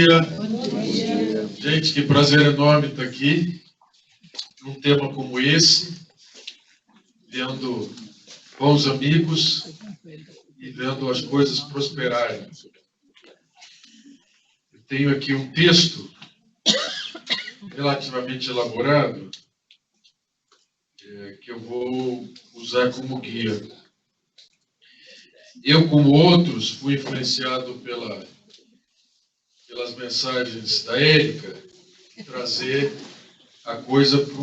dia. Bom dia. Gente, que prazer enorme estar aqui, num tema como esse, vendo bons amigos e vendo as coisas prosperarem. Eu tenho aqui um texto relativamente elaborado, que eu vou usar como guia. Eu, como outros, fui influenciado pelas mensagens da Érica, trazer a coisa para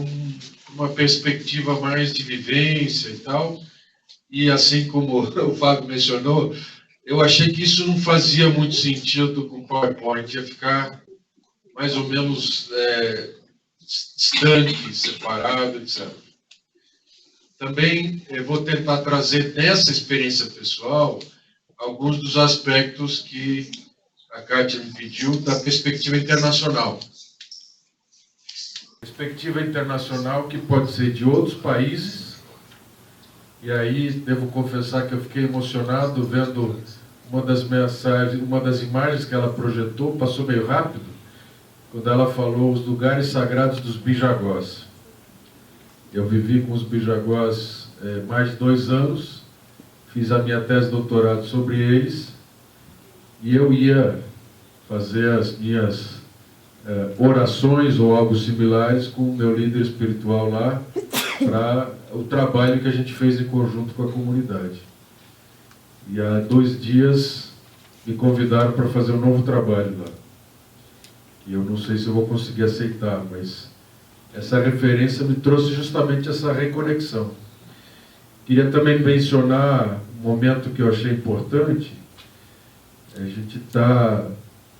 uma perspectiva mais de vivência e tal. E assim como o Fábio mencionou, eu achei que isso não fazia muito sentido com o PowerPoint, ia ficar mais ou menos distante, separado, etc. Também vou tentar trazer dessa experiência pessoal alguns dos aspectos que a Kátia me pediu da perspectiva internacional. Perspectiva internacional que pode ser de outros países, e aí devo confessar que eu fiquei emocionado vendo uma das imagens que ela projetou, passou meio rápido, quando ela falou os lugares sagrados dos Bijagós. Eu vivi com os Bijagós mais de 2 anos, fiz a minha tese de doutorado sobre eles, e eu ia fazer as minhas orações ou algo similares com o meu líder espiritual lá, para o trabalho que a gente fez em conjunto com a comunidade. E há 2 dias me convidaram para fazer um novo trabalho lá. E eu não sei se eu vou conseguir aceitar, mas essa referência me trouxe justamente essa reconexão. Queria também mencionar um momento que eu achei importante. A gente está,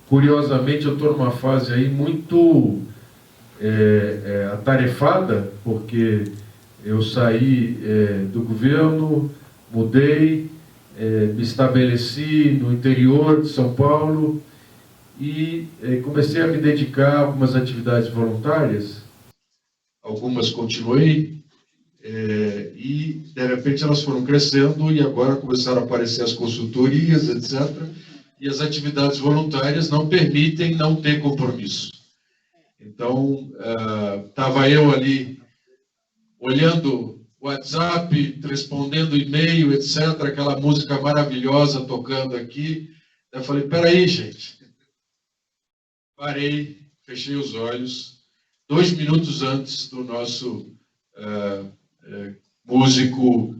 curiosamente, eu estou numa fase aí muito atarefada, porque eu saí do governo, mudei, me estabeleci no interior de São Paulo e comecei a me dedicar a algumas atividades voluntárias. Algumas continuei, e de repente elas foram crescendo e agora começaram a aparecer as consultorias, etc. E as atividades voluntárias não permitem não ter compromisso. Então, estava eu ali olhando o WhatsApp, respondendo e-mail, etc., aquela música maravilhosa tocando aqui. Eu falei, peraí, gente. Parei, fechei os olhos, 2 minutos antes do nosso músico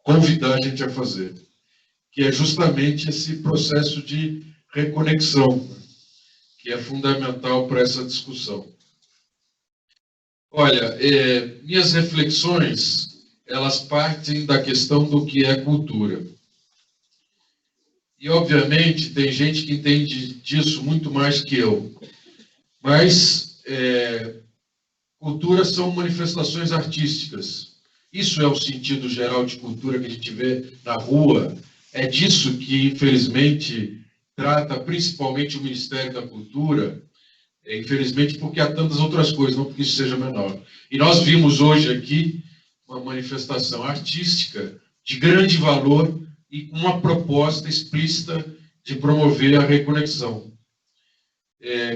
convidar a gente a fazer, que é justamente esse processo de reconexão, que é fundamental para essa discussão. Olha, minhas reflexões, elas partem da questão do que é cultura. E, obviamente, tem gente que entende disso muito mais que eu. Mas cultura são manifestações artísticas. Isso é o sentido geral de cultura que a gente vê na rua. É disso que, infelizmente, trata principalmente o Ministério da Cultura, infelizmente porque há tantas outras coisas, não porque isso seja menor. E nós vimos hoje aqui uma manifestação artística de grande valor e com uma proposta explícita de promover a reconexão.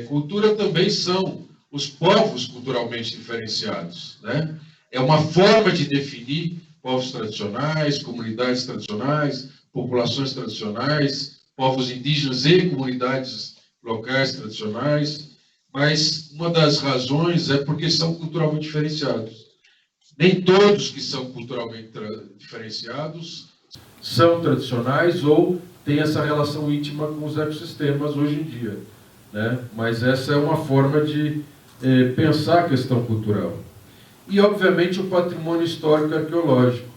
Cultura também são os povos culturalmente diferenciados, né? É uma forma de definir povos tradicionais, comunidades tradicionais, populações tradicionais, povos indígenas e comunidades locais tradicionais, mas uma das razões é porque são culturalmente diferenciados. Nem todos que são culturalmente diferenciados são tradicionais ou têm essa relação íntima com os ecossistemas hoje em dia, né? Mas essa é uma forma de pensar a questão cultural. E, obviamente, o patrimônio histórico arqueológico,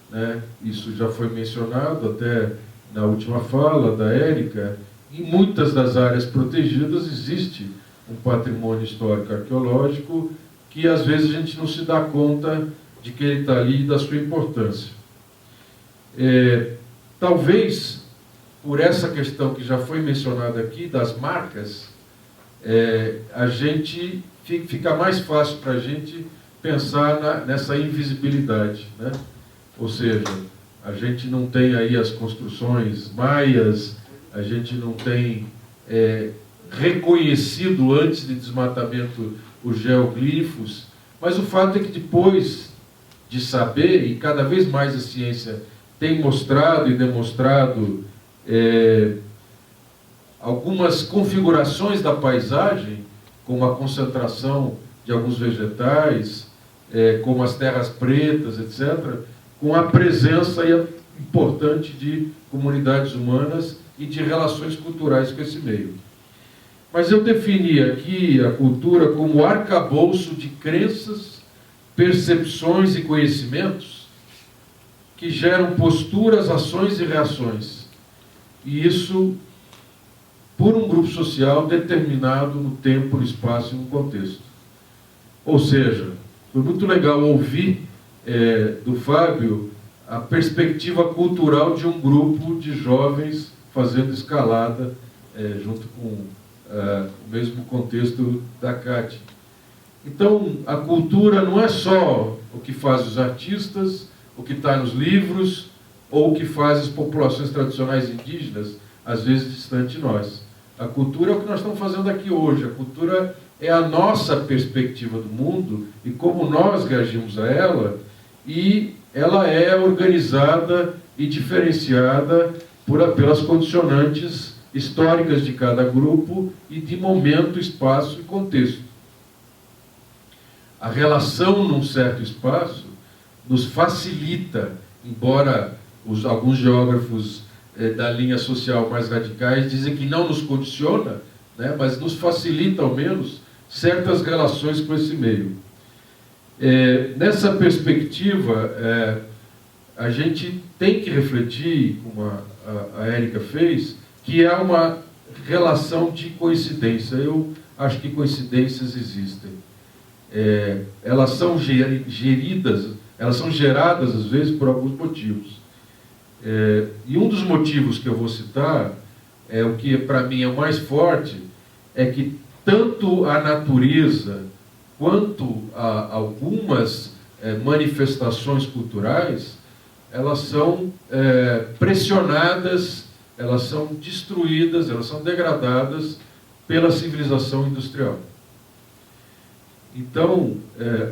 né? Isso já foi mencionado até na última fala da Érica. Em muitas das áreas protegidas existe um patrimônio histórico arqueológico que, às vezes, a gente não se dá conta de que ele está ali e da sua importância. Talvez, por essa questão que já foi mencionada aqui, das marcas, a gente fica mais fácil para a gente pensar nessa invisibilidade, né? Ou seja, a gente não tem aí as construções maias, a gente não tem reconhecido antes de desmatamento os geoglifos, mas o fato é que depois de saber, e cada vez mais a ciência tem mostrado e demonstrado algumas configurações da paisagem, como a concentração de alguns vegetais, como as terras pretas, etc., com a presença importante de comunidades humanas e de relações culturais com esse meio. Mas eu defini aqui a cultura como arcabouço de crenças, percepções e conhecimentos que geram posturas, ações e reações. E isso por um grupo social determinado no tempo, no espaço e no contexto. Ou seja, foi muito legal ouvir do Fábio a perspectiva cultural de um grupo de jovens fazendo escalada junto com o mesmo contexto da Cátia. Então, a cultura não é só o que faz os artistas, o que está nos livros, ou o que faz as populações tradicionais indígenas, às vezes distante de nós. A cultura é o que nós estamos fazendo aqui hoje. A cultura é a nossa perspectiva do mundo e como nós reagimos a ela, e ela é organizada e diferenciada pelas condicionantes históricas de cada grupo e de momento, espaço e contexto. A relação num certo espaço nos facilita, embora alguns geógrafos da linha social mais radicais dizem que não nos condiciona, né, mas nos facilita, ao menos, certas relações com esse meio. Nessa perspectiva, a gente tem que refletir, como a Érica fez, que é uma relação de coincidência. Eu acho que coincidências existem. Elas são geridas, elas são geradas, às vezes, por alguns motivos. E um dos motivos que eu vou citar, o que para mim é o mais forte, é que tanto a natureza quanto algumas manifestações culturais, elas são pressionadas, elas são destruídas, elas são degradadas pela civilização industrial. Então,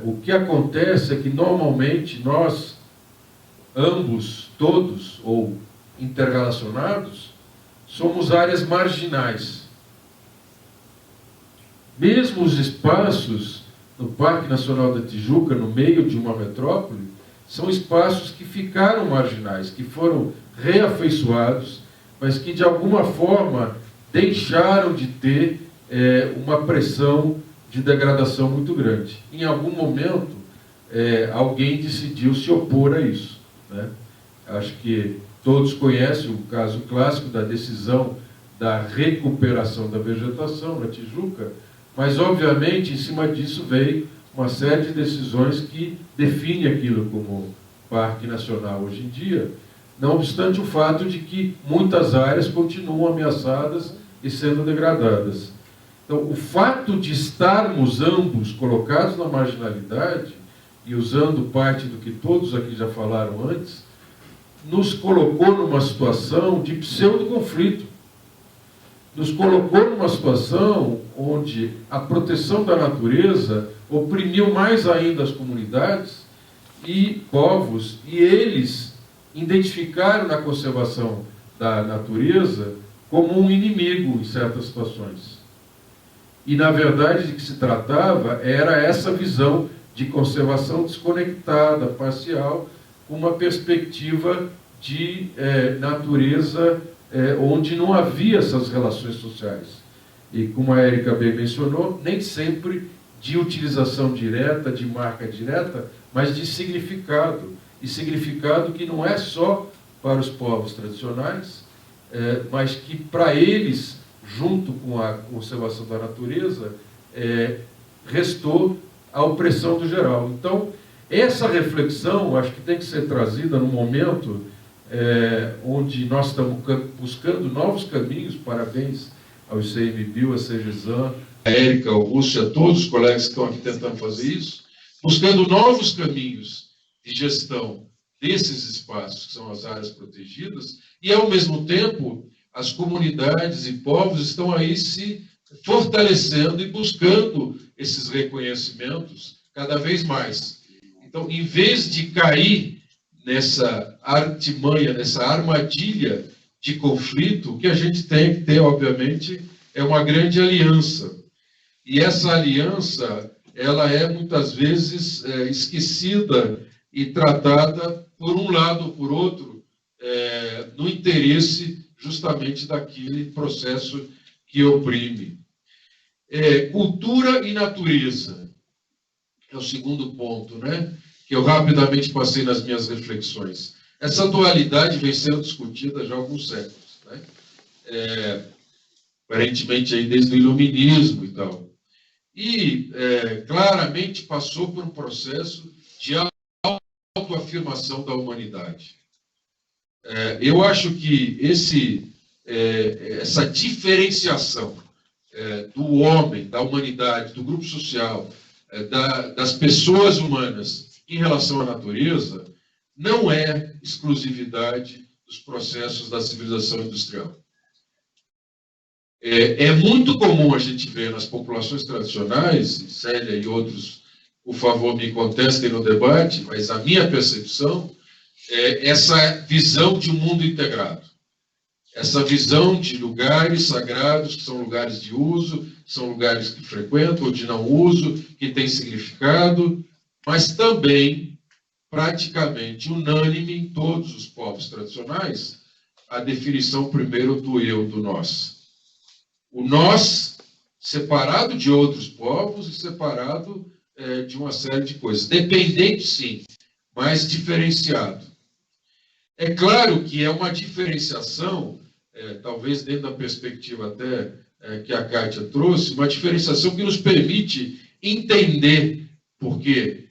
o que acontece é que, normalmente, nós, ambos, todos, ou interrelacionados, somos áreas marginais. Mesmo os espaços no Parque Nacional da Tijuca, no meio de uma metrópole, são espaços que ficaram marginais, que foram reafeiçoados, mas que, de alguma forma, deixaram de ter uma pressão de degradação muito grande. Em algum momento, alguém decidiu se opor a isso, né? Acho que todos conhecem o caso clássico da decisão da recuperação da vegetação na Tijuca, mas, obviamente, em cima disso veio uma série de decisões que definem aquilo como Parque Nacional hoje em dia, não obstante o fato de que muitas áreas continuam ameaçadas e sendo degradadas. Então, o fato de estarmos ambos colocados na marginalidade, e usando parte do que todos aqui já falaram antes, nos colocou numa situação de pseudo-conflito. Nos colocou numa situação onde a proteção da natureza oprimiu mais ainda as comunidades e povos, e eles identificaram na conservação da natureza como um inimigo em certas situações. E, na verdade, de que se tratava era essa visão de conservação desconectada, parcial, com uma perspectiva de natureza onde não havia essas relações sociais. E, como a Érica bem mencionou, nem sempre de utilização direta, de marca direta, mas de significado. E significado que não é só para os povos tradicionais, mas que para eles, junto com a conservação da natureza, restou a opressão do geral. Então, essa reflexão, acho que tem que ser trazida no momento onde nós estamos buscando novos caminhos. Parabéns ao ICMBio, a CGESAN, a Érica, ao Augusto e a todos os colegas que estão aqui tentando fazer isso, buscando novos caminhos de gestão desses espaços, que são as áreas protegidas, e, ao mesmo tempo, as comunidades e povos estão aí se fortalecendo e buscando esses reconhecimentos cada vez mais. Então, em vez de cair nessa artimanha, nessa armadilha de conflito, o que a gente tem que ter, obviamente, é uma grande aliança. E essa aliança, ela é muitas vezes esquecida e tratada por um lado ou por outro, no interesse justamente daquele processo que oprime. Cultura e natureza é o segundo ponto, né? Que eu rapidamente passei nas minhas reflexões. Essa dualidade vem sendo discutida já há alguns séculos, né? Aparentemente aí desde o iluminismo e tal. E claramente passou por um processo de autoafirmação da humanidade. Eu acho que essa diferenciação do homem, da humanidade, do grupo social, das pessoas humanas em relação à natureza, não é exclusividade dos processos da civilização industrial. É muito comum a gente ver nas populações tradicionais, Célia e outros, por favor, me contestem no debate, mas a minha percepção é essa visão de um mundo integrado. Essa visão de lugares sagrados, que são lugares de uso, são lugares que frequentam ou de não uso, que têm significado, mas também praticamente unânime em todos os povos tradicionais, a definição primeiro do eu, do nós. O nós separado de outros povos e separado de uma série de coisas. Dependente, sim, mas diferenciado. É claro que é uma diferenciação, talvez dentro da perspectiva até que a Kátia trouxe, uma diferenciação que nos permite entender, porque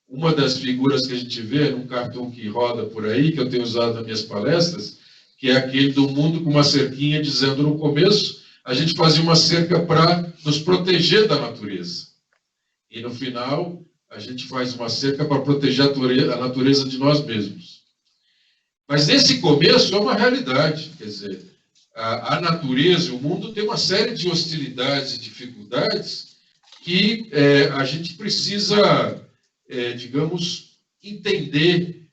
uma das figuras que a gente vê num cartoon que roda por aí, que eu tenho usado nas minhas palestras, que é aquele do mundo com uma cerquinha dizendo no começo, a gente fazia uma cerca para nos proteger da natureza. E no final, a gente faz uma cerca para proteger a natureza de nós mesmos. Mas esse começo é uma realidade, quer dizer, a natureza, o mundo tem uma série de hostilidades e dificuldades que a gente precisa, digamos, entender,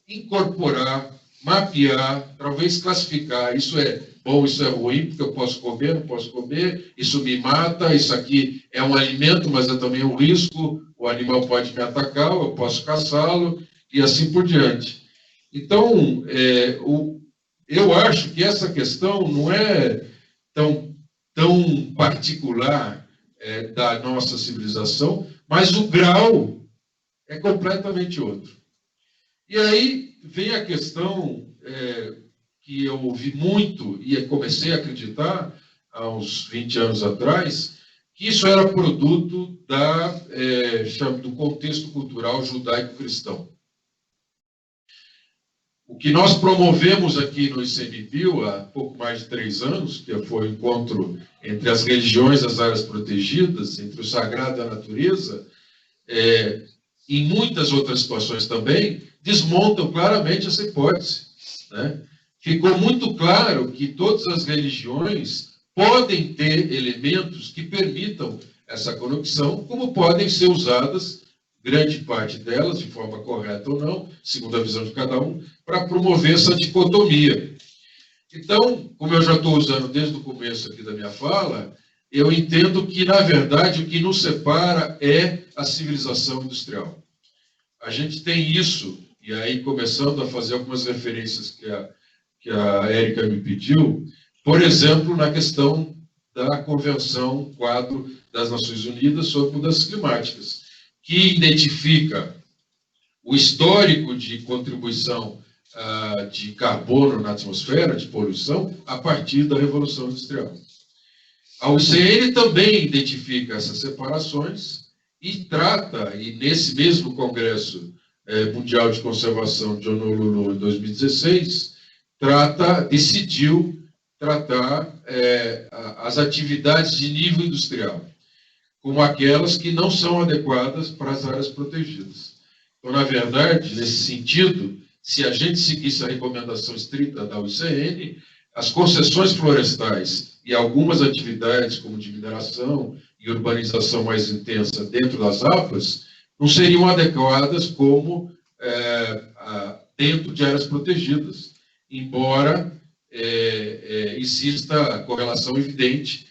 incorporar, mapear, talvez classificar. Isso é bom, isso é ruim, porque eu posso comer, não posso comer, isso me mata, isso aqui é um alimento, mas é também um risco, o animal pode me atacar, eu posso caçá-lo, e assim por diante. Então, eu acho que essa questão não é tão particular da nossa civilização, mas o grau é completamente outro. E aí vem a questão que eu ouvi muito e comecei a acreditar há uns 20 anos atrás, que isso era produto do contexto cultural judaico-cristão. O que nós promovemos aqui no ICMBio há pouco mais de 3 anos, que foi o encontro entre as religiões das áreas protegidas, entre o sagrado e a natureza, em muitas outras situações também, desmontam claramente essa hipótese, né? Ficou muito claro que todas as religiões podem ter elementos que permitam essa conexão, como podem ser usadas, grande parte delas, de forma correta ou não, segundo a visão de cada um, para promover essa dicotomia. Então, como eu já estou usando desde o começo aqui da minha fala, eu entendo que, na verdade, o que nos separa é a civilização industrial. A gente tem isso, e aí começando a fazer algumas referências que a Érica me pediu, por exemplo, na questão da Convenção Quadro das Nações Unidas sobre Mudanças Climáticas, que identifica o histórico de contribuição de carbono na atmosfera, de poluição, a partir da Revolução Industrial. A UCN também identifica essas separações e trata, e nesse mesmo Congresso Mundial de Conservação de Honolulu, em 2016, decidiu tratar as atividades de nível industrial como aquelas que não são adequadas para as áreas protegidas. Então, na verdade, nesse sentido, se a gente seguisse a recomendação estrita da UCN, as concessões florestais e algumas atividades, como de mineração e urbanização mais intensa dentro das APAs, não seriam adequadas como dentro de áreas protegidas, embora exista a correlação evidente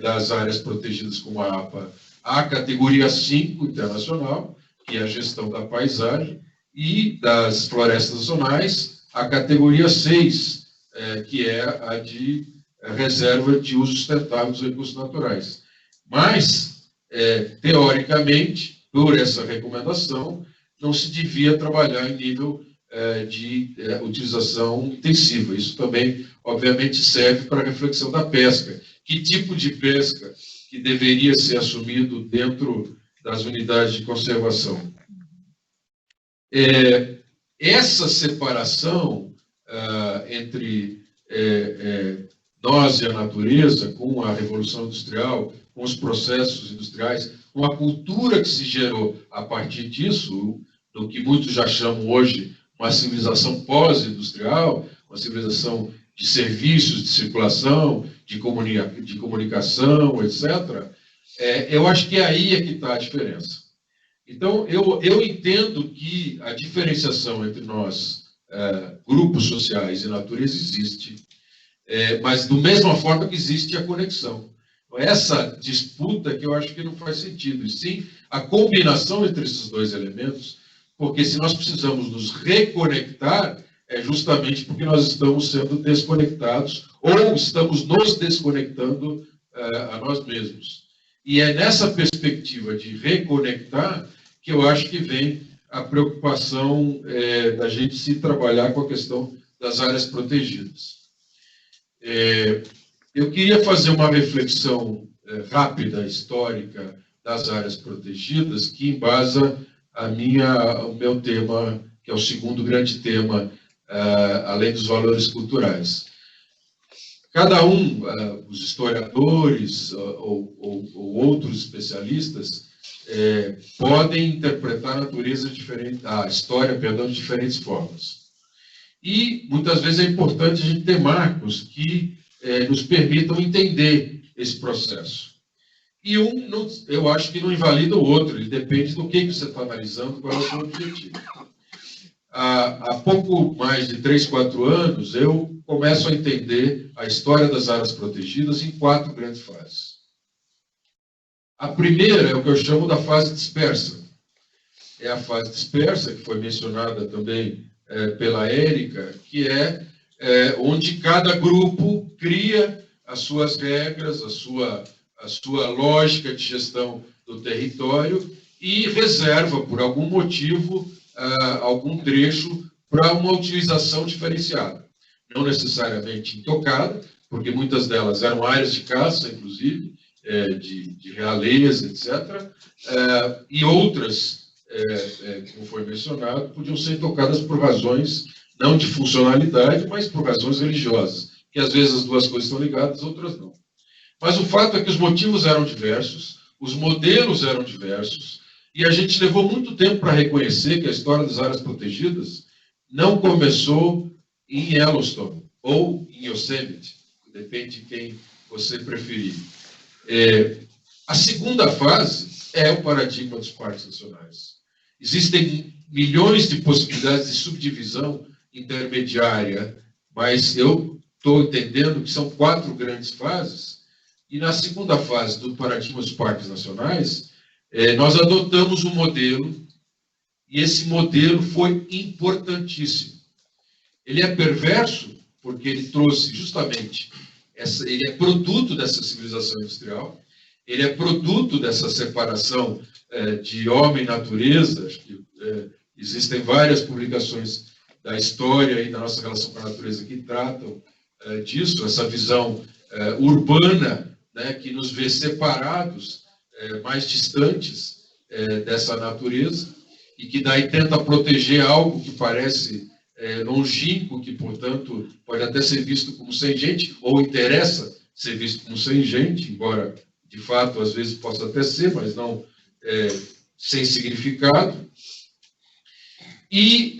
das áreas protegidas como a APA à categoria 5 internacional, que é a gestão da paisagem, e das florestas nacionais à categoria 6, que é a de reserva de uso sustentável dos recursos naturais. Mas, teoricamente, por essa recomendação, não se devia trabalhar em nível de utilização intensiva. Isso também, obviamente, serve para a reflexão da pesca. Que tipo de pesca que deveria ser assumido dentro das unidades de conservação? Essa separação entre nós e a natureza, com a Revolução Industrial, com os processos industriais, com a cultura que se gerou a partir disso, do que muitos já chamam hoje uma civilização pós-industrial, uma civilização de serviços, de circulação, de comunicação, etc., eu acho que aí é que está a diferença. Então, eu entendo que a diferenciação entre nós, grupos sociais e natureza, existe, mas da mesma forma que existe a conexão. Essa disputa que eu acho que não faz sentido, e sim a combinação entre esses dois elementos, porque se nós precisamos nos reconectar, é justamente porque nós estamos sendo desconectados ou estamos nos desconectando a nós mesmos. E é nessa perspectiva de reconectar que eu acho que vem a preocupação da gente se trabalhar com a questão das áreas protegidas. Eu queria fazer uma reflexão rápida, histórica, das áreas protegidas, que embasa o meu tema, que é o segundo grande tema, além dos valores culturais. Cada um, os historiadores ou outros especialistas, podem interpretar a história, de diferentes formas. E, muitas vezes, é importante a gente ter marcos que nos permitam entender esse processo. E eu acho que não invalida o outro, ele depende do que você está analisando, qual é o seu objetivo. Há pouco mais de 3, 4 anos, eu começo a entender a história das áreas protegidas em 4 grandes fases. A primeira é o que eu chamo da fase dispersa. É a fase dispersa, que foi mencionada também pela Érica, que é onde cada grupo cria as suas regras, a sua lógica de gestão do território e reserva, por algum motivo, algum trecho para uma utilização diferenciada. Não necessariamente intocada, porque muitas delas eram áreas de caça, inclusive, de realeza, etc., e outras, como foi mencionado, podiam ser tocadas por razões não de funcionalidade, mas por razões religiosas, que às vezes as duas coisas estão ligadas, outras não. Mas o fato é que os motivos eram diversos, os modelos eram diversos, e a gente levou muito tempo para reconhecer que a história das áreas protegidas não começou em Yellowstone ou em Yosemite, depende de quem você preferir. A segunda fase é o paradigma dos parques nacionais. Existem milhões de possibilidades de subdivisão intermediária, mas eu estou entendendo que são 4 grandes fases, e na segunda fase do paradigma dos parques nacionais, nós adotamos um modelo, e esse modelo foi importantíssimo. Ele é perverso, porque ele trouxe justamente, ele é produto dessa civilização industrial, ele é produto dessa separação de homem e natureza. Acho que existem várias publicações da história e da nossa relação com a natureza que tratam disso, essa visão urbana, né, que nos vê separados, mais distantes dessa natureza, e que daí tenta proteger algo que parece longínquo, que, portanto, pode até ser visto como sem gente, ou interessa ser visto como sem gente, embora, de fato, às vezes possa até ser, mas não sem significado. E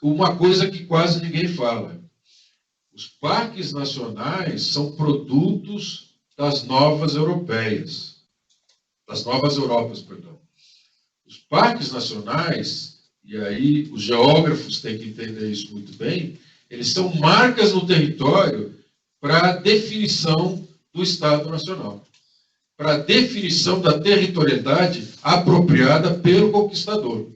uma coisa que quase ninguém fala: Os parques nacionais são produtos das novas europeias, das novas Europas, perdão. Os parques nacionais, e aí os geógrafos têm que entender isso muito bem, eles são marcas no território para a definição do Estado Nacional, para a definição da territorialidade apropriada pelo conquistador.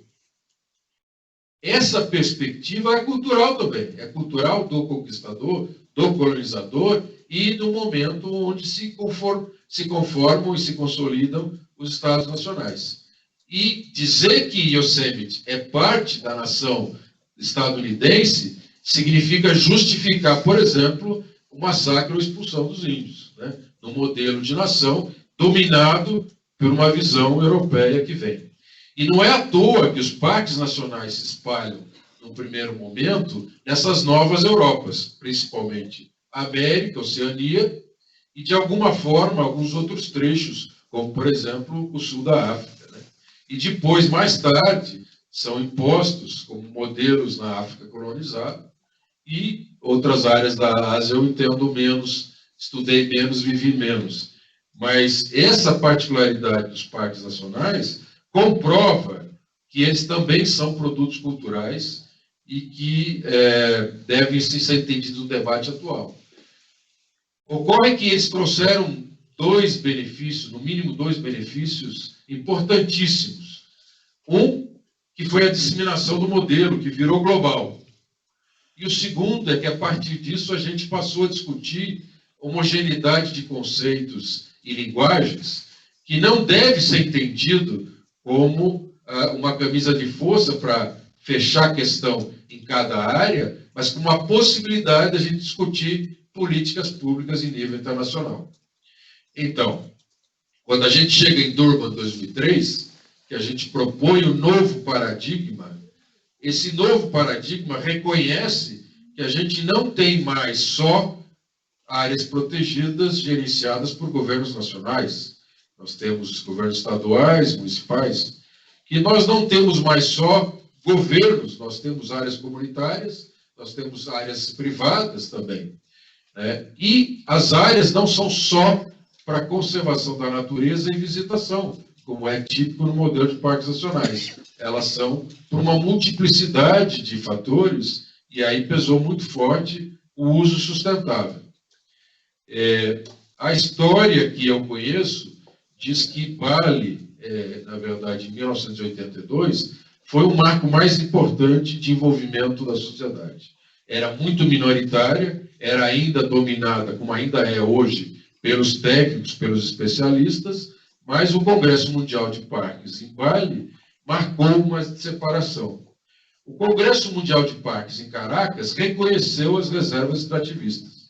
Essa perspectiva é cultural também, é cultural do conquistador, do colonizador e do momento onde se conformam e se consolidam os Estados nacionais. E dizer que Yosemite é parte da nação estadunidense significa justificar, por exemplo, o massacre ou a expulsão dos índios, né, no modelo de nação dominado por uma visão europeia que vem. E não é à toa que os parques nacionais se espalham, no primeiro momento, nessas novas Europas, principalmente a América, a Oceania, e, de alguma forma, alguns outros trechos, como, por exemplo, o sul da África, né? E depois, mais tarde, são impostos como modelos na África colonizada, e outras áreas da Ásia eu entendo menos, estudei menos, vivi menos. Mas essa particularidade dos parques nacionais comprova que eles também são produtos culturais e que devem ser entendidos no debate atual. Ocorre que eles trouxeram dois benefícios, no mínimo dois benefícios importantíssimos. Um, que foi a disseminação do modelo, que virou global. E o segundo é que, a partir disso, a gente passou a discutir homogeneidade de conceitos e linguagens, que não deve ser entendido como uma camisa de força para fechar a questão em cada área, mas como uma possibilidade de a gente discutir políticas públicas em nível internacional. Então, quando a gente chega em Durban 2003, que a gente propõe um novo paradigma, esse novo paradigma reconhece que a gente não tem mais só áreas protegidas gerenciadas por governos nacionais. Nós temos governos estaduais, municipais, que nós não temos mais só governos, nós temos áreas comunitárias, nós temos áreas privadas também. Né? E as áreas não são só para conservação da natureza e visitação, como é típico no modelo de parques nacionais. Elas são por uma multiplicidade de fatores, e aí pesou muito forte o uso sustentável. A história que eu conheço diz que Bali, na verdade, em 1982, foi o marco mais importante de envolvimento da sociedade. Era muito minoritária, era ainda dominada, como ainda é hoje, pelos técnicos, pelos especialistas, mas o Congresso Mundial de Parques em Bali marcou uma separação. O Congresso Mundial de Parques em Caracas reconheceu as reservas extrativistas.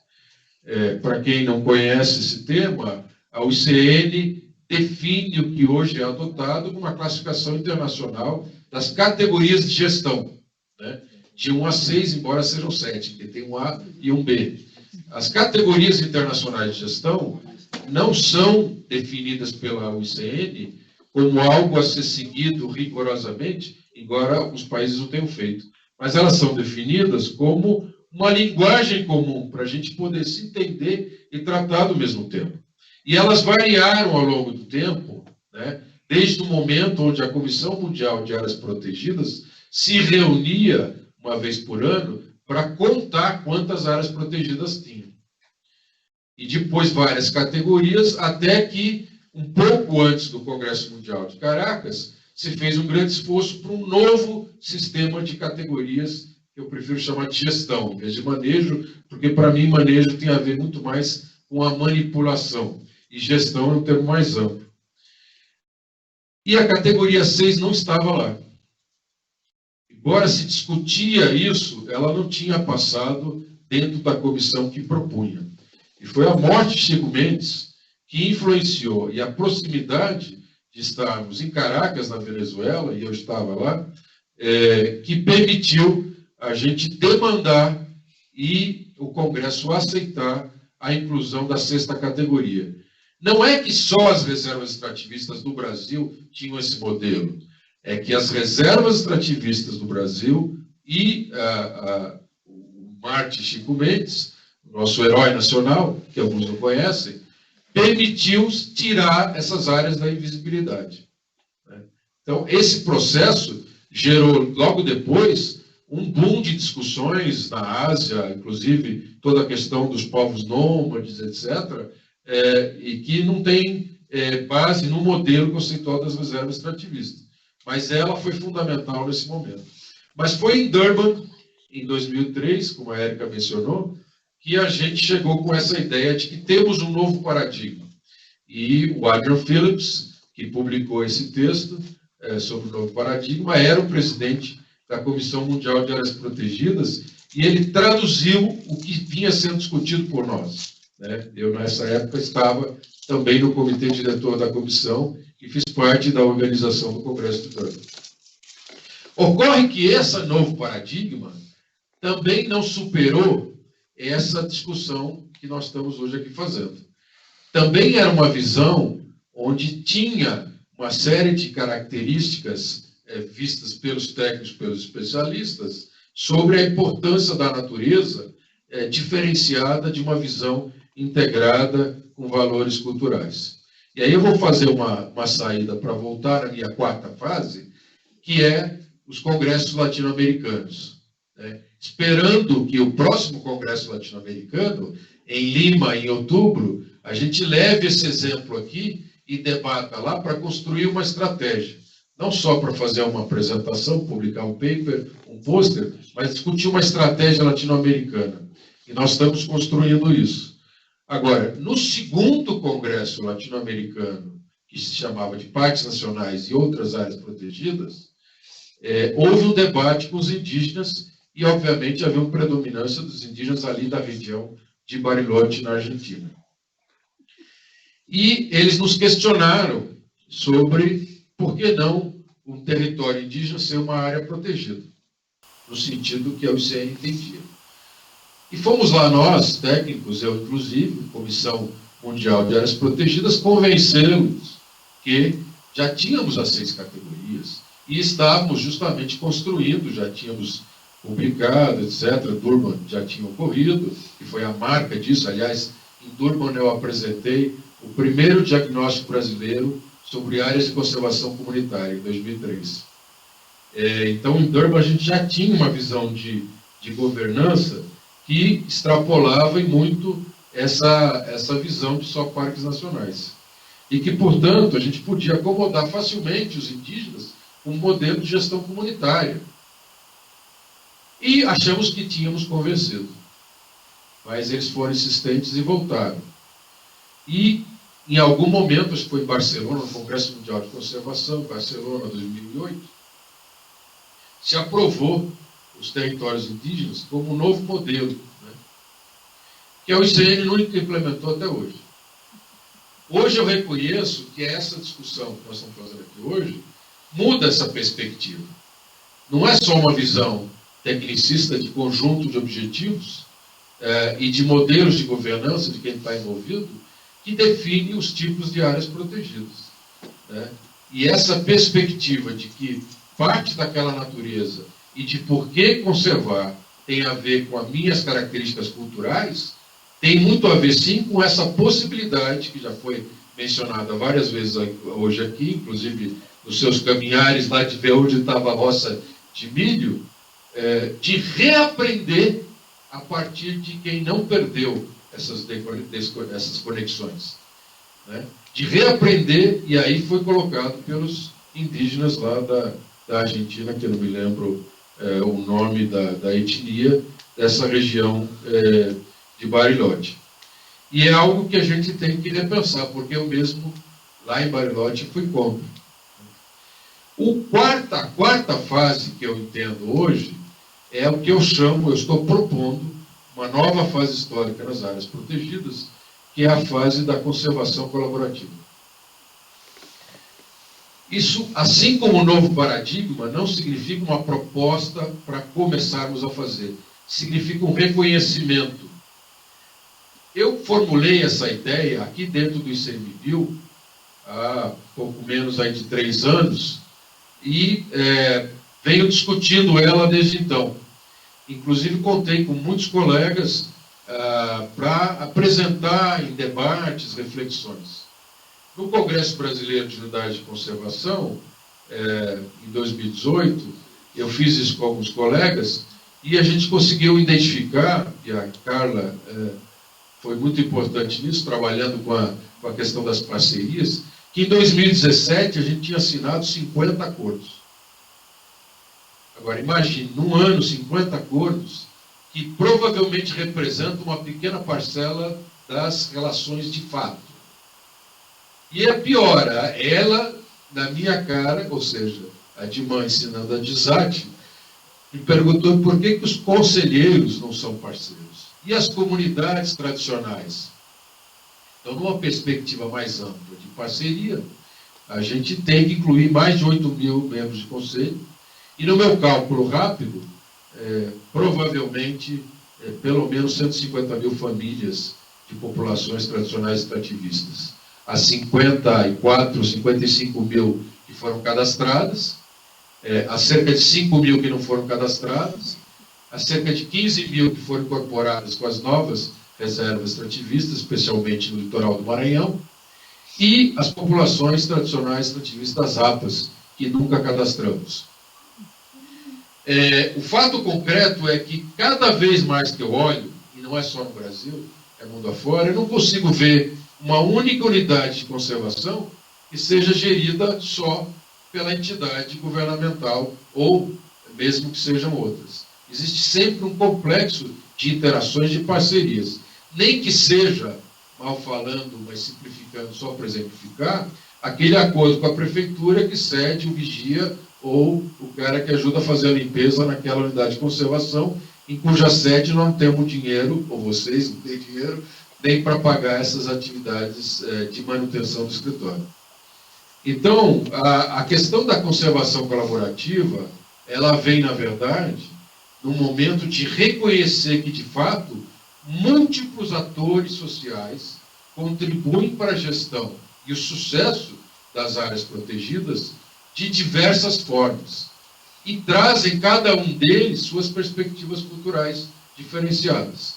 Para quem não conhece esse tema, a UICN define o que hoje é adotado como uma classificação internacional das categorias de gestão, né? De 1 a 6, embora sejam 7, porque tem um A e um B. As categorias internacionais de gestão não são definidas pela UICN como algo a ser seguido rigorosamente, embora os países o tenham feito, mas elas são definidas como uma linguagem comum para a gente poder se entender e tratar do mesmo tempo. E elas variaram ao longo do tempo, né, desde o momento onde a Comissão Mundial de Áreas Protegidas se reunia uma vez por ano para contar quantas áreas protegidas tinham. E depois várias categorias, até que, um pouco antes do Congresso Mundial de Caracas, se fez um grande esforço para um novo sistema de categorias, que eu prefiro chamar de gestão, em vez de manejo, porque, para mim, manejo tem a ver muito mais com a manipulação, e gestão é um termo mais amplo. E a categoria 6 não estava lá. Embora se discutia isso, ela não tinha passado dentro da comissão que propunha. E foi a morte de Chico Mendes que influenciou, e a proximidade de estarmos em Caracas, na Venezuela, e eu estava lá, que permitiu a gente demandar e o Congresso aceitar a inclusão da 6ª categoria. Não é que só as reservas extrativistas do Brasil tinham esse modelo, é que as reservas extrativistas do Brasil e o Marte Chico Mendes nosso herói nacional, que alguns não conhecem, permitiu tirar essas áreas da invisibilidade. Então, esse processo gerou, logo depois, um boom de discussões na Ásia, inclusive toda a questão dos povos nômades, etc., e que não tem base no modelo conceitual das reservas extrativistas. Mas ela foi fundamental nesse momento. Mas foi em Durban, em 2003, como a Érica mencionou, que a gente chegou com essa ideia de que temos um novo paradigma. E o Adrian Phillips, que publicou esse texto sobre o novo paradigma, era o presidente da Comissão Mundial de Áreas Protegidas, e ele traduziu o que vinha sendo discutido por nós. Eu, nessa época, estava também no comitê diretor da comissão e fiz parte da organização do Congresso de Durban. Ocorre que esse novo paradigma também não superou essa discussão que nós estamos hoje aqui fazendo. Também era uma visão onde tinha uma série de características vistas pelos técnicos, pelos especialistas, sobre a importância da natureza diferenciada de uma visão integrada com valores culturais. E aí eu vou fazer uma saída para voltar à minha quarta fase, que é os congressos latino-americanos. Esperando que o próximo congresso latino-americano, em Lima, em outubro, a gente leve esse exemplo aqui e debata lá para construir uma estratégia. Não só para fazer uma apresentação, publicar um paper, um pôster, mas discutir uma estratégia latino-americana. E nós estamos construindo isso. Agora, no segundo congresso latino-americano, que se chamava de Parques Nacionais e Outras Áreas Protegidas, houve um debate com os indígenas e, obviamente, havia uma predominância dos indígenas ali da região de Bariloche, na Argentina. E eles nos questionaram sobre por que não um território indígena ser uma área protegida, no sentido que a UCN entendia. E fomos lá nós, técnicos, eu inclusive, Comissão Mundial de Áreas Protegidas, convencê-los que já tínhamos as 6 categorias e estávamos justamente construindo, já tínhamos publicado, etc. Durban já tinha ocorrido, e foi a marca disso. Aliás, em Durban eu apresentei o primeiro diagnóstico brasileiro sobre áreas de conservação comunitária, em 2003. Então, em Durban a gente já tinha uma visão de governança que extrapolava muito essa visão de só parques nacionais. E que, portanto, a gente podia acomodar facilmente os indígenas com um modelo de gestão comunitária. E achamos que tínhamos convencido. Mas eles foram insistentes e voltaram. E, em algum momento, acho que foi em Barcelona, no Congresso Mundial de Conservação, Barcelona, 2008, se aprovou os territórios indígenas como um novo modelo, que a UCN nunca implementou até hoje. Hoje eu reconheço que essa discussão que nós estamos fazendo aqui hoje muda essa perspectiva. Não é só uma visão tecnicista de conjunto de objetivos e de modelos de governança de quem está envolvido que define os tipos de áreas protegidas. E essa perspectiva de que parte daquela natureza e de por que conservar tem a ver com as minhas características culturais, tem muito a ver, sim, com essa possibilidade, que já foi mencionada várias vezes hoje aqui, inclusive nos seus caminhares lá de ver onde estava a roça de milho, de reaprender a partir de quem não perdeu essas conexões. De reaprender, e aí foi colocado pelos indígenas lá da Argentina, que eu não me lembro o nome da etnia, dessa região de Bariloche. E é algo que a gente tem que repensar, porque eu mesmo, lá em Bariloche, fui contra. A quarta fase que eu entendo hoje é o que eu estou propondo uma nova fase histórica nas áreas protegidas, que é a fase da conservação colaborativa. Isso, assim como o novo paradigma, não significa uma proposta para começarmos a fazer. Significa um reconhecimento. Eu formulei essa ideia aqui dentro do ICMBio há pouco menos aí de 3 anos e venho discutindo ela desde então. Inclusive contei com muitos colegas para apresentar em debates, reflexões. No Congresso Brasileiro de Unidade de Conservação, em 2018, eu fiz isso com alguns colegas, e a gente conseguiu identificar, e a Carla foi muito importante nisso, trabalhando com a questão das parcerias, que em 2017 a gente tinha assinado 50 acordos. Agora, imagine, num ano, 50 acordos, que provavelmente representam uma pequena parcela das relações de fato. E a pior, ela, na minha cara, ou seja, a Dimã ensinando a Dizate, me perguntou por que os conselheiros não são parceiros. E as comunidades tradicionais? Então, numa perspectiva mais ampla de parceria, a gente tem que incluir mais de 8 mil membros de conselho, e no meu cálculo rápido, provavelmente, pelo menos 150 mil famílias de populações tradicionais extrativistas. As 54, 55 mil que foram cadastradas, as cerca de 5 mil que não foram cadastradas, as cerca de 15 mil que foram incorporadas com as novas reservas extrativistas, especialmente no litoral do Maranhão, e as populações tradicionais extrativistas APAs, que nunca cadastramos. O fato concreto é que cada vez mais que eu olho, e não é só no Brasil, é mundo afora, eu não consigo ver uma única unidade de conservação que seja gerida só pela entidade governamental, ou mesmo que sejam outras. Existe sempre um complexo de interações, de parcerias. Nem que seja, mal falando, mas simplificando só para exemplificar, aquele acordo com a prefeitura que cede o vigia ou o cara que ajuda a fazer a limpeza naquela unidade de conservação, em cuja sede não temos dinheiro, ou vocês não têm dinheiro, nem para pagar essas atividades de manutenção do escritório. Então, a questão da conservação colaborativa, ela vem, na verdade, num momento de reconhecer que, de fato, múltiplos atores sociais contribuem para a gestão e o sucesso das áreas protegidas de diversas formas e trazem cada um deles suas perspectivas culturais diferenciadas.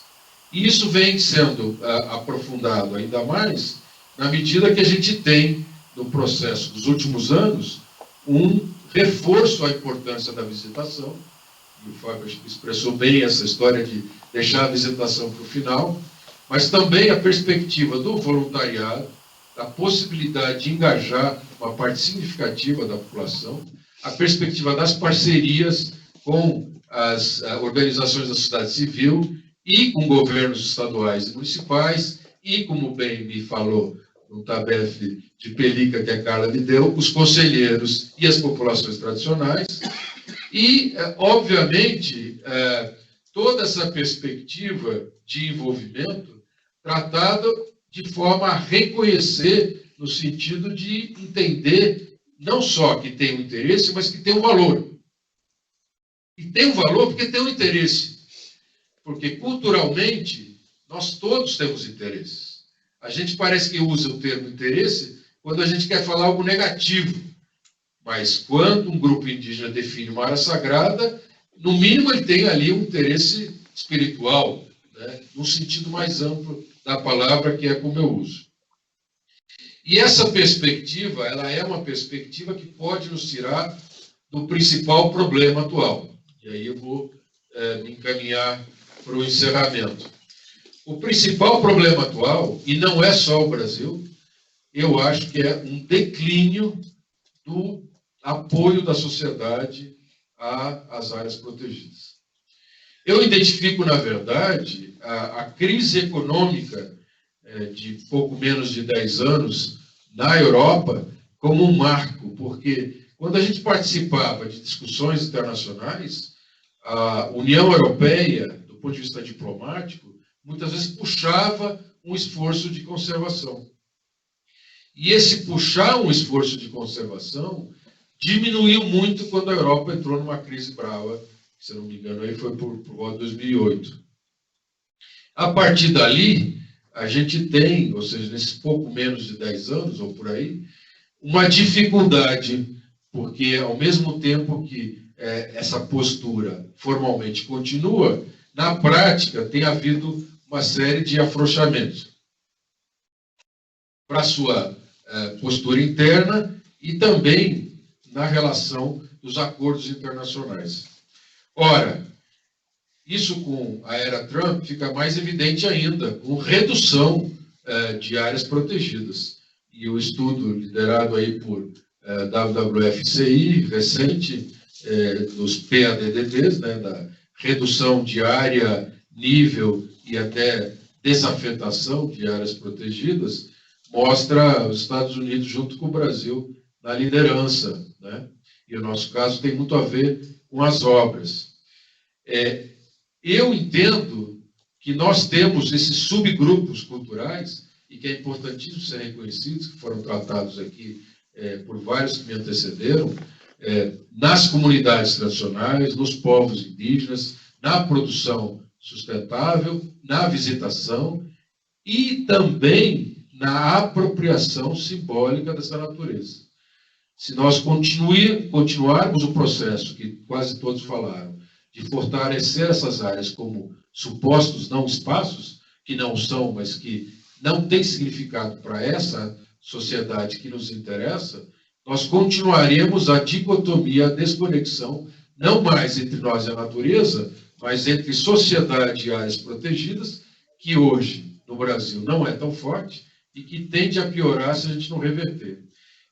E isso vem sendo aprofundado ainda mais na medida que a gente tem, no processo dos últimos anos, um reforço à importância da visitação. E o Fábio expressou bem essa história de deixar a visitação para o final, mas também a perspectiva do voluntariado, da possibilidade de engajar uma parte significativa da população, a perspectiva das parcerias com as organizações da sociedade civil e com governos estaduais e municipais, e, como bem me falou no tabefe de pelica que a Carla me deu, os conselheiros e as populações tradicionais, e, obviamente, toda essa perspectiva de envolvimento tratada de forma a reconhecer, no sentido de entender não só que tem um interesse, mas que tem um valor. E tem um valor porque tem um interesse. Porque, culturalmente, nós todos temos interesses. A gente parece que usa o termo interesse quando a gente quer falar algo negativo. Mas quando um grupo indígena define uma área sagrada, no mínimo ele tem ali um interesse espiritual, né, no sentido mais amplo da palavra, que é como eu uso. E essa perspectiva, ela é uma perspectiva que pode nos tirar do principal problema atual. E aí eu vou me encaminhar para o encerramento. O principal problema atual, e não é só o Brasil, eu acho que é um declínio do apoio da sociedade às áreas protegidas. Eu identifico, na verdade, a crise econômica de pouco menos de 10 anos na Europa como um marco, porque quando a gente participava de discussões internacionais, a União Europeia, do ponto de vista diplomático, muitas vezes puxava um esforço de conservação. E esse puxar um esforço de conservação diminuiu muito quando a Europa entrou numa crise brava, se não me engano, aí foi por volta de 2008. A partir dali, a gente tem, ou seja, nesses pouco menos de 10 anos, ou por aí, uma dificuldade, porque ao mesmo tempo que essa postura formalmente continua, na prática tem havido uma série de afrouxamentos para a sua postura interna e também na relação dos acordos internacionais. Ora, isso com a era Trump fica mais evidente ainda, com redução de áreas protegidas. E o estudo liderado aí por WWFCI, recente, dos PADDDs, né, da redução de área, nível e até desafetação de áreas protegidas, mostra os Estados Unidos junto com o Brasil na liderança, né? E o nosso caso tem muito a ver com as obras. Eu entendo que nós temos esses subgrupos culturais e que é importantíssimo serem reconhecidos, que foram tratados aqui por vários que me antecederam, nas comunidades tradicionais, nos povos indígenas, na produção sustentável, na visitação e também na apropriação simbólica dessa natureza. Se nós continuarmos o processo que quase todos falaram, de fortalecer essas áreas como supostos não espaços, que não são, mas que não têm significado para essa sociedade que nos interessa, nós continuaremos a dicotomia, a desconexão, não mais entre nós e a natureza, mas entre sociedade e áreas protegidas, que hoje, no Brasil, não é tão forte e que tende a piorar se a gente não reverter.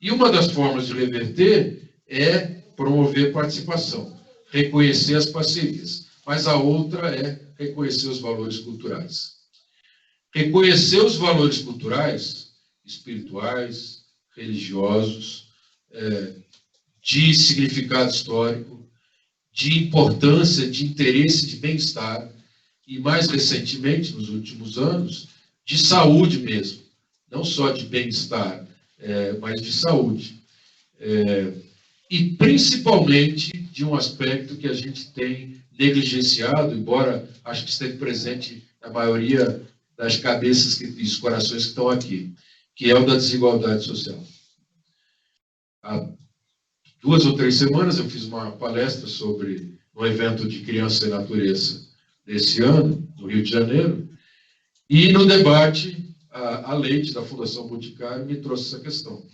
E uma das formas de reverter é promover participação, reconhecer as parcerias, mas a outra é reconhecer os valores culturais. Reconhecer os valores culturais, espirituais, religiosos, de significado histórico, de importância, de interesse, de bem-estar, e mais recentemente, nos últimos anos, de saúde mesmo, não só de bem-estar, mas de saúde. E principalmente de um aspecto que a gente tem negligenciado, embora acho que esteja presente na maioria das cabeças e dos corações que estão aqui, que é o da desigualdade social. Há 2 ou 3 semanas eu fiz uma palestra sobre um evento de Criança e Natureza desse ano, no Rio de Janeiro, e no debate a Leite, da Fundação Boticário, me trouxe essa questão.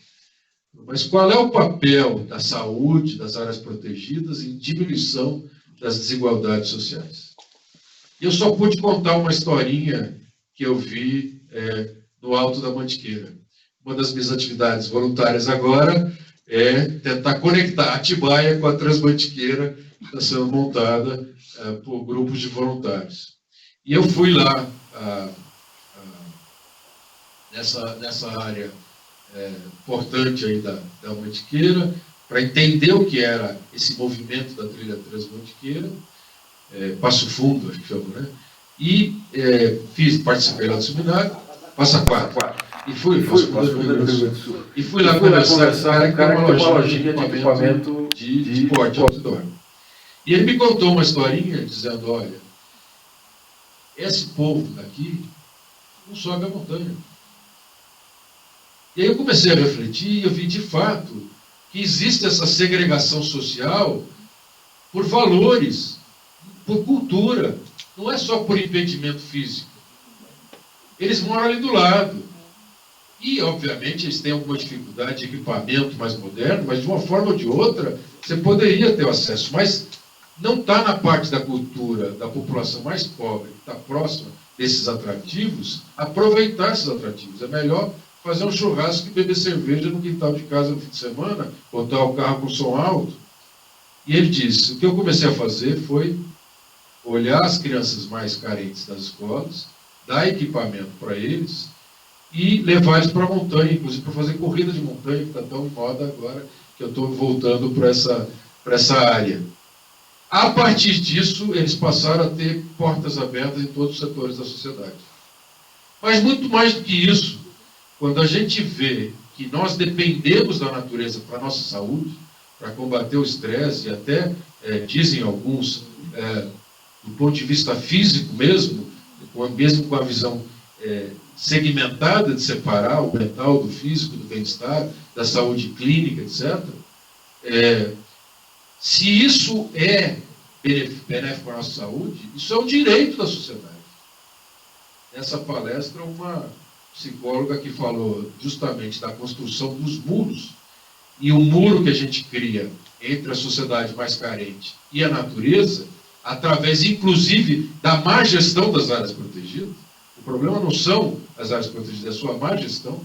Mas qual é o papel da saúde, das áreas protegidas em diminuição das desigualdades sociais? Eu só pude contar uma historinha que eu vi no Alto da Mantiqueira. Uma das minhas atividades voluntárias agora é tentar conectar Atibaia com a Transmantiqueira, que está sendo montada por grupos de voluntários. E eu fui lá nessa área importante aí da Mantiqueira, para entender o que era esse movimento da trilha Transmantiqueira, Passo Fundo, acho que chama, né? E participei lá do seminário, Passa Quatro. E fui lá conversar com o cara que tem uma lojinha de equipamento de porte outdoor. E ele me contou uma historinha dizendo, olha, esse povo daqui não sobe a montanha. E aí eu comecei a refletir e eu vi de fato que existe essa segregação social por valores, por cultura, não é só por impedimento físico. Eles moram ali do lado. E, obviamente, eles têm alguma dificuldade de equipamento mais moderno, mas de uma forma ou de outra, você poderia ter acesso. Mas não está na parte da cultura da população mais pobre, que está próxima desses atrativos, aproveitar esses atrativos. É melhor fazer um churrasco e beber cerveja no quintal de casa no fim de semana, botar o carro com som alto. E ele disse, o que eu comecei a fazer foi olhar as crianças mais carentes das escolas, dar equipamento para eles e levar eles para a montanha, inclusive para fazer corrida de montanha, que está tão em moda agora, que eu estou voltando para essa área. A partir disso, eles passaram a ter portas abertas em todos os setores da sociedade. Mas muito mais do que isso, quando a gente vê que nós dependemos da natureza para a nossa saúde, para combater o estresse, e até, dizem alguns, do ponto de vista físico mesmo com a visão segmentada de separar o mental do físico, do bem-estar, da saúde clínica, etc., se isso é benéfico para a nossa saúde, isso é um direito da sociedade. nessa palestra uma psicóloga que falou justamente da construção dos muros, e o muro que a gente cria entre a sociedade mais carente e a natureza, através, inclusive, da má gestão das áreas protegidas. O problema não são as áreas protegidas, é a sua má gestão,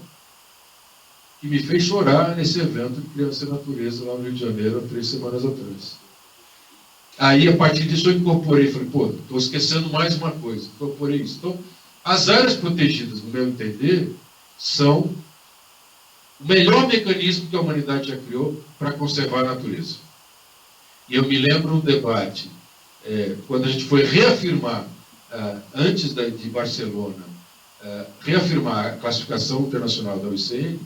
que me fez chorar nesse evento de Criança e Natureza lá no Rio de Janeiro, há 3 semanas atrás. Aí, a partir disso, eu incorporei, falei, pô, estou esquecendo mais uma coisa, incorporei isso. Então, as áreas protegidas, no meu entender, são o melhor mecanismo que a humanidade já criou para conservar a natureza. E eu me lembro um debate, quando a gente foi reafirmar, antes de Barcelona, reafirmar a classificação internacional da UICN,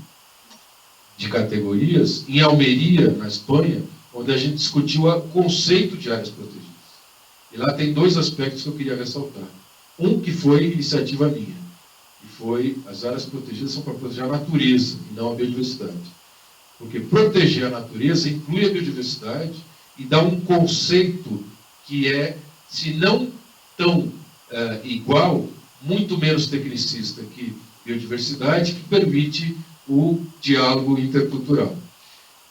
de categorias, em Almeria, na Espanha, onde a gente discutiu o conceito de áreas protegidas. E lá tem 2 aspectos que eu queria ressaltar. Um que foi iniciativa minha, que foi as áreas protegidas são para proteger a natureza e não a biodiversidade. Porque proteger a natureza inclui a biodiversidade e dá um conceito que é, se não tão igual, muito menos tecnicista que biodiversidade, que permite o diálogo intercultural.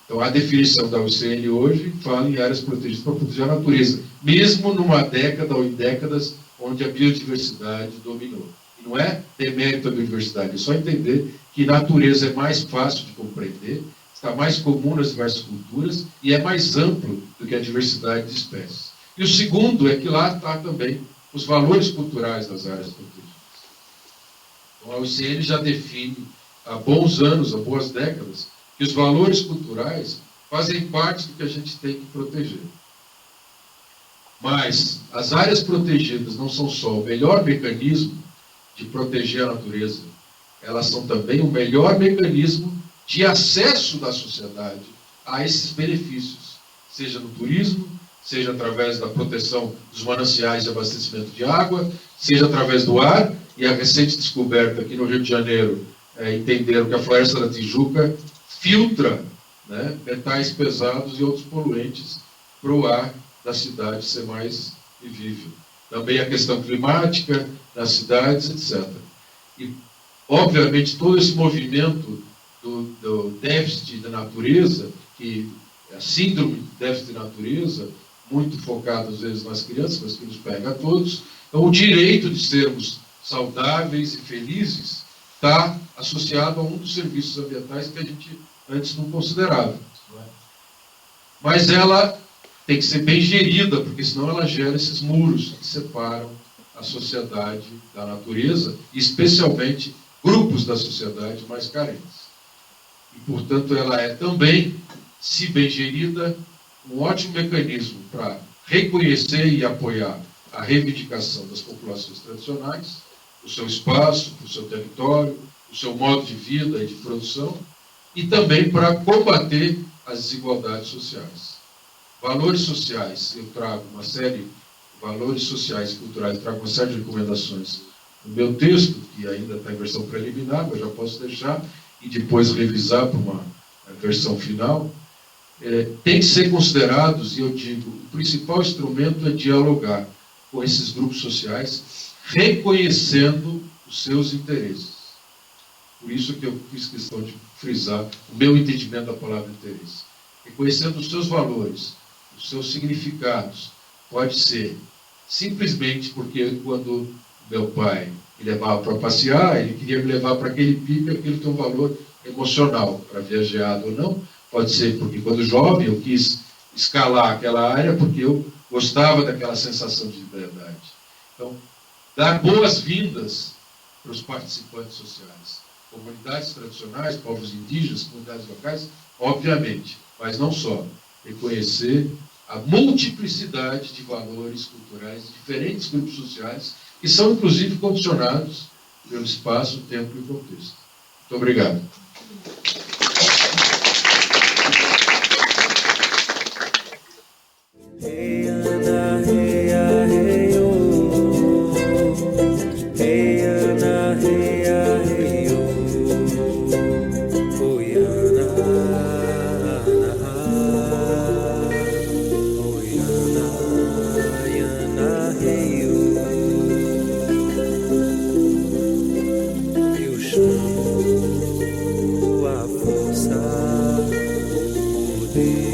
Então, a definição da UCN hoje fala em áreas protegidas para proteger a natureza, mesmo numa década ou em décadas onde a biodiversidade dominou. E não é demérito à biodiversidade, é só entender que natureza é mais fácil de compreender, está mais comum nas diversas culturas e é mais amplo do que a diversidade de espécies. E o segundo é que lá está também os valores culturais das áreas protegidas. Então, a UCN já define há bons anos, há boas décadas, que os valores culturais fazem parte do que a gente tem que proteger. Mas as áreas protegidas não são só o melhor mecanismo de proteger a natureza, elas são também o melhor mecanismo de acesso da sociedade a esses benefícios, seja no turismo, seja através da proteção dos mananciais de abastecimento de água, seja através do ar, e a recente descoberta aqui no Rio de Janeiro, entenderam que a Floresta da Tijuca filtra, né, metais pesados e outros poluentes para o ar da cidade ser mais vivível. Também a questão climática nas cidades, etc. E, obviamente, todo esse movimento do déficit da natureza, que é a síndrome de déficit de natureza, muito focado às vezes nas crianças, mas que nos pega a todos. Então, o direito de sermos saudáveis e felizes está associado a um dos serviços ambientais que a gente antes não considerava. Não é? Mas ela tem que ser bem gerida, porque senão ela gera esses muros que separam a sociedade da natureza, e especialmente grupos da sociedade mais carentes. E, portanto, ela é também, se bem gerida, um ótimo mecanismo para reconhecer e apoiar a reivindicação das populações tradicionais, o seu espaço, o seu território, o seu modo de vida e de produção, e também para combater as desigualdades sociais. Valores sociais, eu trago uma série, valores sociais e culturais, eu trago uma série de recomendações no meu texto, que ainda está em versão preliminar, mas já posso deixar, e depois revisar para uma versão final. Tem que ser considerados, e eu digo, o principal instrumento é dialogar com esses grupos sociais, reconhecendo os seus interesses. Por isso que eu fiz questão de frisar o meu entendimento da palavra interesse. Reconhecendo os seus valores, os seus significados. Pode ser simplesmente porque quando meu pai me levava para passear, ele queria me levar para aquele pico, aquilo tem um valor emocional, para viajeado ou não. Pode ser porque quando jovem eu quis escalar aquela área porque eu gostava daquela sensação de liberdade. Então, dar boas-vindas para os participantes sociais. Comunidades tradicionais, povos indígenas, comunidades locais, obviamente, mas não só. Reconhecer a multiplicidade de valores culturais de diferentes grupos sociais, que são, inclusive, condicionados pelo espaço, tempo e contexto. Muito obrigado. força, o poder.